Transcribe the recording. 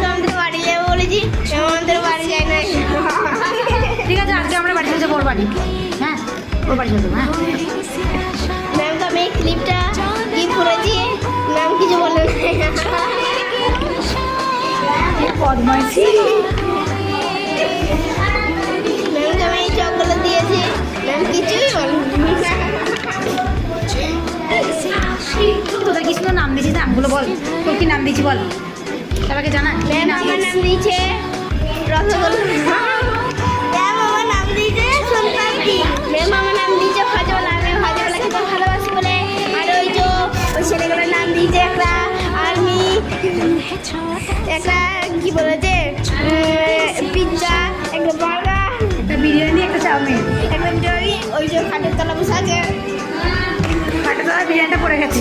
আমাদের বাড়ি যাবো বলেছি, আমাদের বাড়ি যায় না। ঠিক আছে, আজকে আমরা বাড়ি চলে যাবো, ওর বাড়ি। হ্যাঁ, ওর বাড়ি চলে যাবো। হ্যাঁ, ম্যামকে আমি এই ক্লিপটা গিফট করেছি, ম্যাম কিছু বলে না। বদমাইশি। ম্যামকে আমি এই চকলেট দিয়েছি, ম্যাম কিছুই বলে তোদের কি সুন্দর নাম দিয়েছিস, নামগুলো বল। তোর কি নাম দিয়েছি বল, সবাইকে জানা। ম্যাম আমার নাম দিয়েছে রসগোল্লা, ম্যাম আমার নাম দিয়েছে সুলতানকি, ম্যাম আমার নাম দিয়েছে ভাজওয়ালা, আমি ভাজওয়ালা খেতে ভালোবাসি বলে। আর ওই যে ওই ছেলেগুলোর নাম দিয়েছে একটা আর্মি, একটা কি বলেছে পিৎজা, একটা বার্গার, একটা বিরিয়ানি, একটা চাউমিন। একটা বিরিয়ানি। ওই যে খাটের তলা বসে আছে, খাটের তলায় বিরিয়ানিটা পড়ে গেছে।